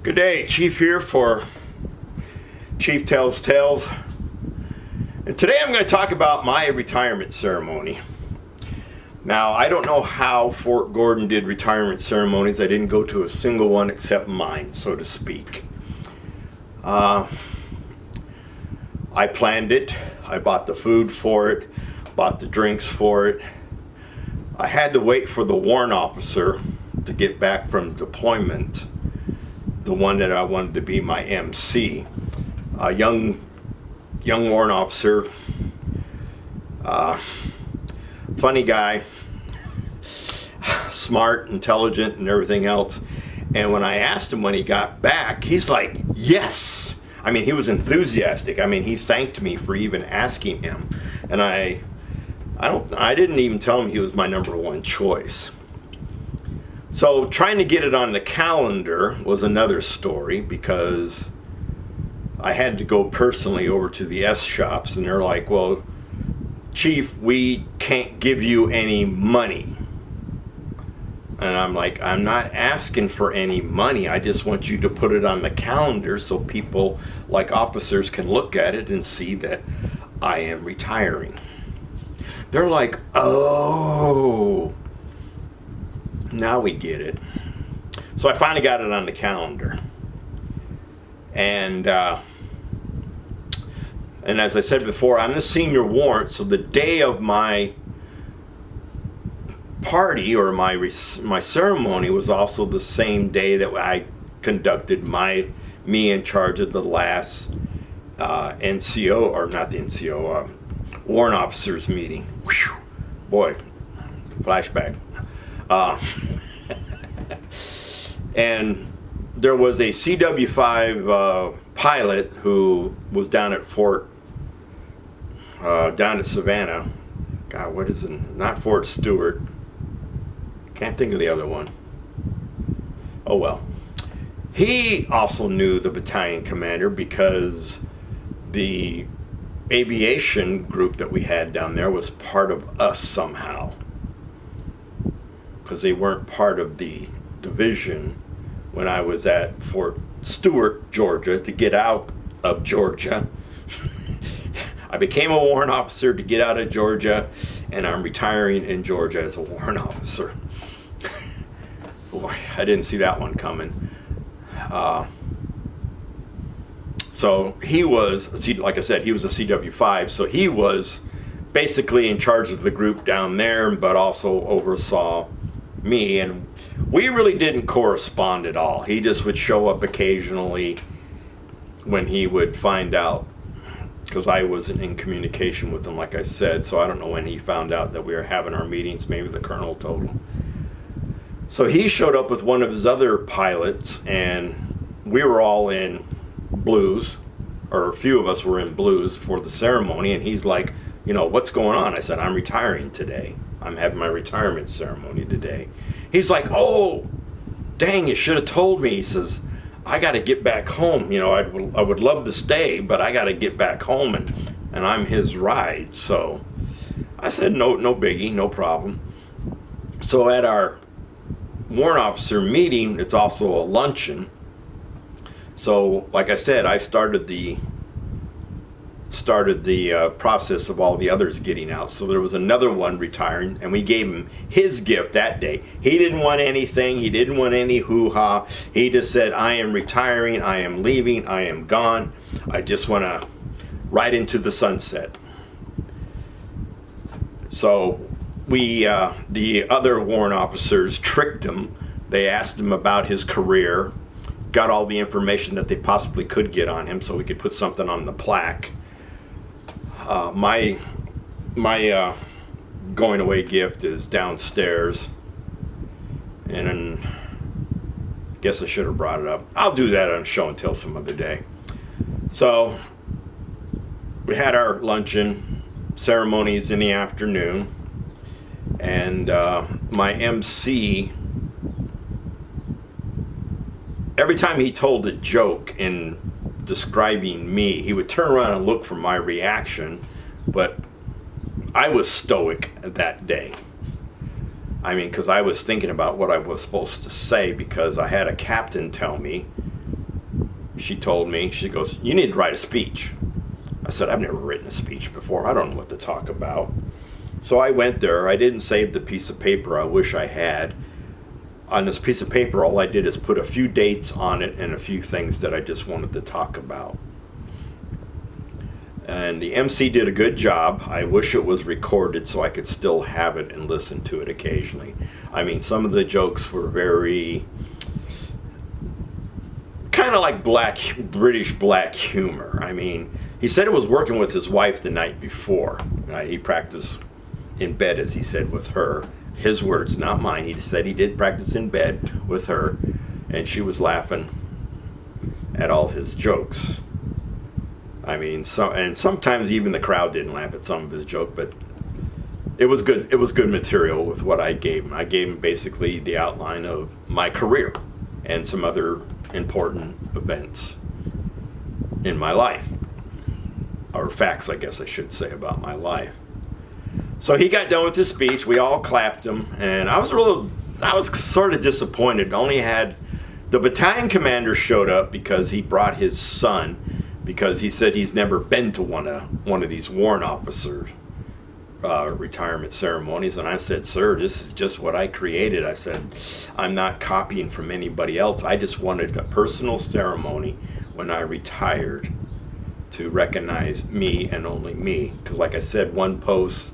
Good day, Chief here for Chief Tells Tales. And today I'm going to talk about my retirement ceremony. Now, I don't know how Fort Gordon did retirement ceremonies. I didn't go to a single one except mine, so to speak. I planned it. I bought the food for it, bought the drinks for it. I had to wait for the warrant officer to get back from deployment, the one that I wanted to be my MC. A young warrant officer, funny guy, smart, intelligent, and everything else. And when I asked him when he got back, he's like, yes! I mean, he was enthusiastic. I mean, he thanked me for even asking him. And I didn't even tell him he was my number one choice. So trying to get it on the calendar was another story, because I had to go personally over to the S shops, and they're like, well, Chief, we can't give you any money. And I'm like, I'm not asking for any money. I just want you to put it on the calendar so people like officers can look at it and see that I am retiring. They're like, oh, now we get it. So I finally got it on the calendar. And as I said before, I'm the senior warrant, so the day of my party or my ceremony was also the same day that I conducted me in charge of the last NCO, or not the NCO, warrant officers meeting. Whew, boy, flashback. And there was a CW5 pilot who was down at down at Savannah. God, what is it? Not Fort Stewart. Can't think of the other one. Oh well. He also knew the battalion commander because the aviation group that we had down there was part of us somehow, because they weren't part of the division when I was at Fort Stewart, Georgia, to get out of Georgia. I became a warrant officer to get out of Georgia, and I'm retiring in Georgia as a warrant officer. Boy, I didn't see that one coming. So he was, like I said, he was a CW5, so he was basically in charge of the group down there, but also oversaw me, and we really didn't correspond at all. He just would show up occasionally when he would find out, because I wasn't in communication with him, like I said, so I don't know when he found out that we were having our meetings. Maybe the colonel told him. So he showed up with one of his other pilots, and we were all in blues, or a few of us were in blues for the ceremony, and he's like, you know, what's going on? I said, I'm retiring today. I'm having my retirement ceremony today. He's like, oh, dang, you should have told me. He says, I got to get back home. You know, I would love to stay, but I got to get back home, and I'm his ride. So I said, no biggie, no problem. So at our warrant officer meeting, it's also a luncheon. So like I said, I started the process of all the others getting out. So there was another one retiring, and we gave him his gift that day. He didn't want anything. He didn't want any hoo-ha. He just said, I am retiring. I am leaving. I am gone. I just want to ride into the sunset. So we, the other warrant officers, tricked him. They asked him about his career, got all the information that they possibly could get on him so we could put something on the plaque. My going away gift is downstairs, and I guess I should have brought it up. I'll do that on show and tell some other day. So we had our luncheon ceremonies in the afternoon, and my MC, every time he told a joke in describing me, he would turn around and look for my reaction, but I was stoic that day. I mean, because I was thinking about what I was supposed to say, because I had a captain tell me she told me, she goes, "You need to write a speech." I said, "I've never written a speech before. I don't know what to talk about." So I went there. I didn't save the piece of paper. I wish I had. On this piece of paper, all I did is put a few dates on it and a few things that I just wanted to talk about. And the MC did a good job. I wish it was recorded so I could still have it and listen to it occasionally. I mean, some of the jokes were very kind of like British black humor. I mean, he said it was working with his wife the night before. He practiced in bed, as he said, with her. His words, not mine. He said he did practice in bed with her, and she was laughing at all his jokes. I mean, and sometimes even the crowd didn't laugh at some of his jokes, but it was good. It was good material with what I gave him. I gave him basically the outline of my career and some other important events in my life, or facts, I guess I should say, about my life. So he got done with his speech. We all clapped him, and I was sort of disappointed. Only had the battalion commander showed up because he brought his son, because he said he's never been to one of these warrant officers retirement ceremonies. And I said, "Sir, this is just what I created." I said, "I'm not copying from anybody else. I just wanted a personal ceremony when I retired to recognize me and only me." Because like I said, one post,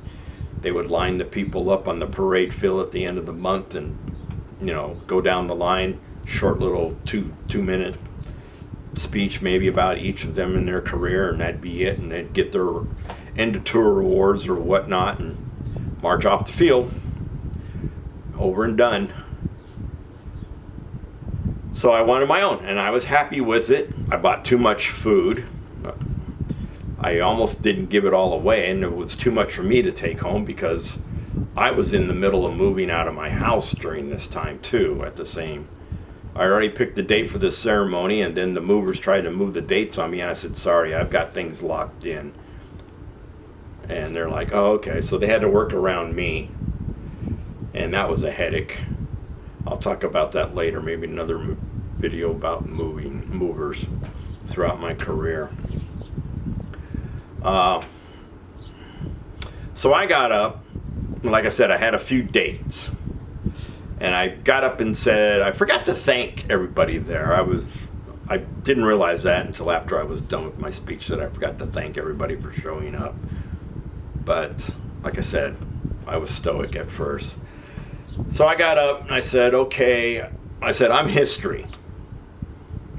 they would line the people up on the parade field at the end of the month and, go down the line, short little two-minute speech maybe about each of them in their career, and that'd be it, and they'd get their end of tour rewards or whatnot and march off the field. Over and done. So I wanted my own, and I was happy with it. I bought too much food. I almost didn't give it all away, and it was too much for me to take home because I was in the middle of moving out of my house during this time too. I already picked the date for this ceremony, and then the movers tried to move the dates on me, and I said, "Sorry, I've got things locked in." And they're like, "Oh, okay." So they had to work around me, and that was a headache. I'll talk about that later, maybe another video about movers throughout my career. So I got up, like I said, I had a few dates. And I got up and said, I forgot to thank everybody there. I didn't realize that until after I was done with my speech, that I forgot to thank everybody for showing up. But like I said, I was stoic at first. So I got up and I said, okay, I'm history.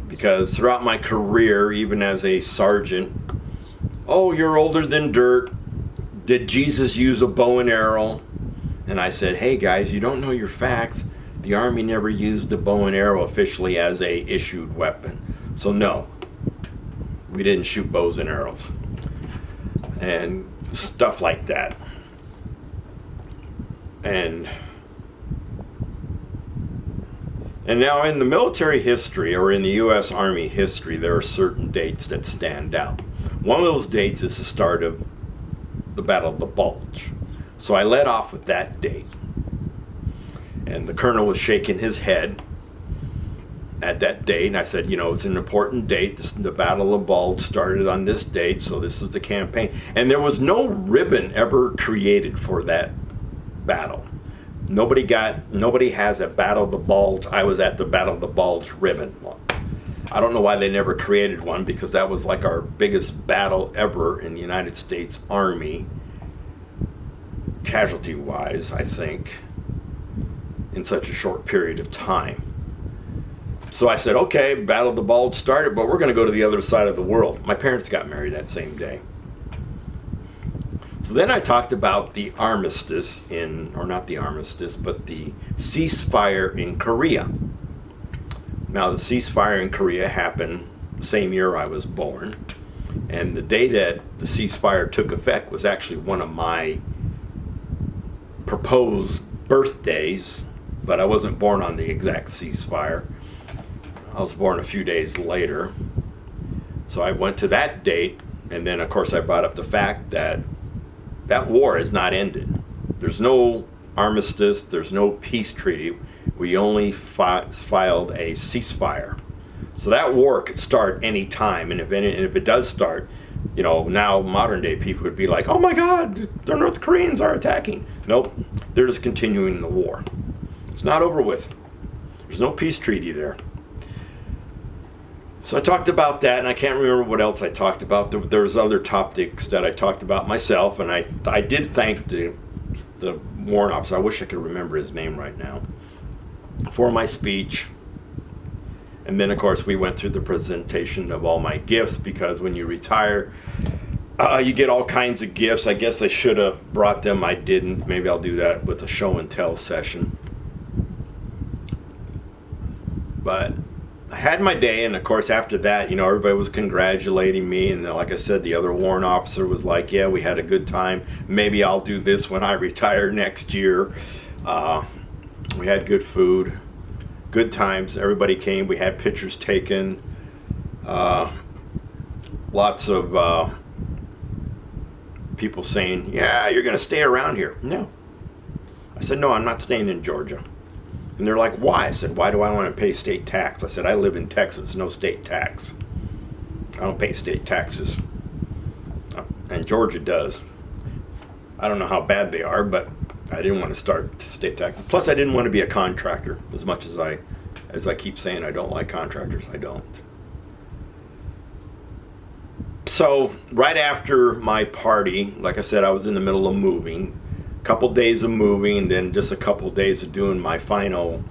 Because throughout my career, even as a sergeant, "Oh, you're older than dirt. Did Jesus use a bow and arrow?" And I said, "Hey guys, you don't know your facts. The Army never used the bow and arrow officially as a issued weapon. So no, we didn't shoot bows and arrows." And stuff like that. And now in the military history, or in the U.S. Army history, there are certain dates that stand out. One of those dates is the start of the Battle of the Bulge. So I led off with that date. And the colonel was shaking his head at that date. And I said, it's an important date. The Battle of the Bulge started on this date, so this is the campaign. And there was no ribbon ever created for that battle. Nobody has a Battle of the Bulge. I was at the Battle of the Bulge ribbon. I don't know why they never created one, because that was like our biggest battle ever in the United States Army, casualty-wise, I think, in such a short period of time. So I said, okay, Battle of the Bulge started, but we're going to go to the other side of the world. My parents got married that same day. So then I talked about the armistice not the armistice, but the ceasefire in Korea. Now, the ceasefire in Korea happened the same year I was born, and the day that the ceasefire took effect was actually one of my proposed birthdays, but I wasn't born on the exact ceasefire. I was born a few days later. So I went to that date, and then, of course, I brought up the fact that that war has not ended. There's no armistice, there's no peace treaty. We only filed a ceasefire. So that war could start any time, and if it does start, now modern day people would be like, "Oh my God, the North Koreans are attacking." Nope, they're just continuing the war. It's not over with. There's no peace treaty there. So I talked about that, and I can't remember what else I talked about. There was other topics that I talked about myself, and I did thank the warrant officer. I wish I could remember his name right now, for my speech. And then, of course, we went through the presentation of all my gifts, because when you retire, you get all kinds of gifts. I guess I should have brought them. I didn't. Maybe I'll do that with a show and tell session. But I had my day, and of course after that, everybody was congratulating me, and like I said, the other warrant officer was like, "Yeah, we had a good time. Maybe I'll do this when I retire next year." We had good food, good times. Everybody came. We had pictures taken. Lots of people saying, "Yeah, you're going to stay around here." No. I said, "No, I'm not staying in Georgia." And they're like, "Why?" I said, "Why do I want to pay state tax?" I said, "I live in Texas, no state tax. I don't pay state taxes." And Georgia does. I don't know how bad they are, but I didn't want to start state taxes. Plus, I didn't want to be a contractor. As much as I keep saying I don't like contractors, I don't. So right after my party, like I said, I was in the middle of moving. Couple days of moving, and then just a couple days of doing my final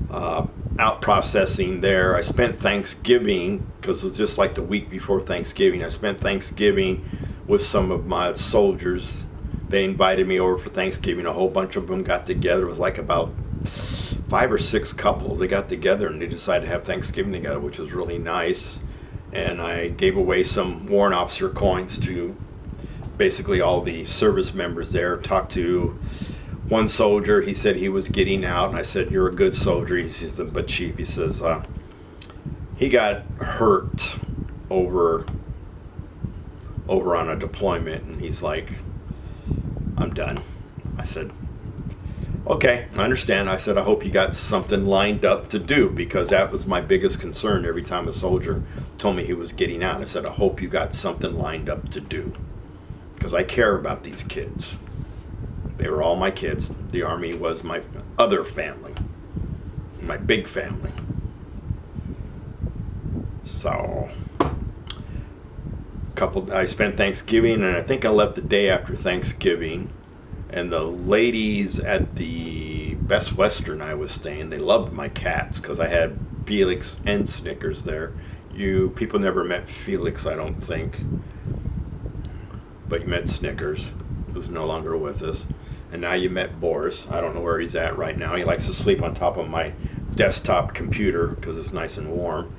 out processing there. I spent Thanksgiving, because it was just like the week before Thanksgiving. I spent Thanksgiving with some of my soldiers. They invited me over for Thanksgiving. A whole bunch of them got together. It was like about 5 or 6 couples. They got together and they decided to have Thanksgiving together, which was really nice. And I gave away some warrant officer coins to basically all the service members there. Talked to one soldier. He said he was getting out, and I said, "You're a good soldier." He says, "But chief," he says, he got hurt over on a deployment, and he's like, "I'm done." I said, "Okay, I understand." I said, "I hope you got something lined up to do," because that was my biggest concern every time a soldier told me he was getting out. I said, "I hope you got something lined up to do," because I care about these kids. They were all my kids. The Army was my other family, my big family. So, I spent Thanksgiving, and I think I left the day after Thanksgiving. And the ladies at the Best Western I was staying, they loved my cats, because I had Felix and Snickers there. You people never met Felix, I don't think, but you met Snickers, who's no longer with us. And now you met Boris. I don't know where he's at right now. He likes to sleep on top of my desktop computer because it's nice and warm.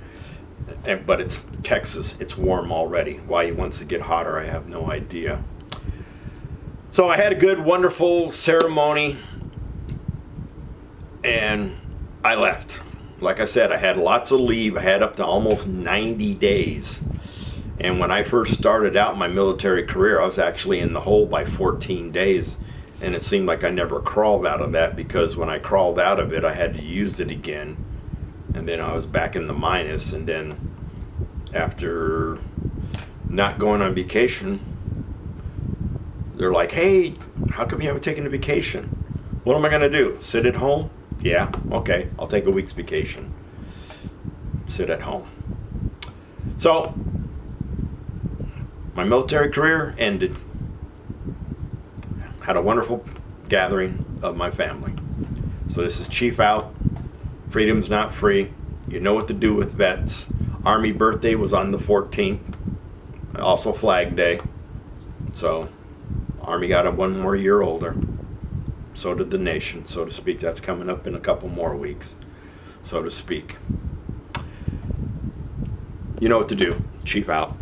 But it's Texas. It's warm already. Why he wants to get hotter, I have no idea. So I had a good, wonderful ceremony, and I left. Like I said, I had lots of leave. I had up to almost 90 days. And when I first started out my military career, I was actually in the hole by 14 days. And it seemed like I never crawled out of that, because when I crawled out of it, I had to use it again. And then I was back in the minus. And then after not going on vacation, they're like, "Hey, how come you haven't taken a vacation?" What am I going to do? Sit at home? Yeah, okay, I'll take a week's vacation. Sit at home. So, my military career ended. Had a wonderful gathering of my family. So this is Chief out. Freedom's not free. You know what to do with vets. Army birthday was on the 14th. Also Flag Day. So Army got 1 more year older. So did the nation, so to speak. That's coming up in a couple more weeks, so to speak. You know what to do. Chief out.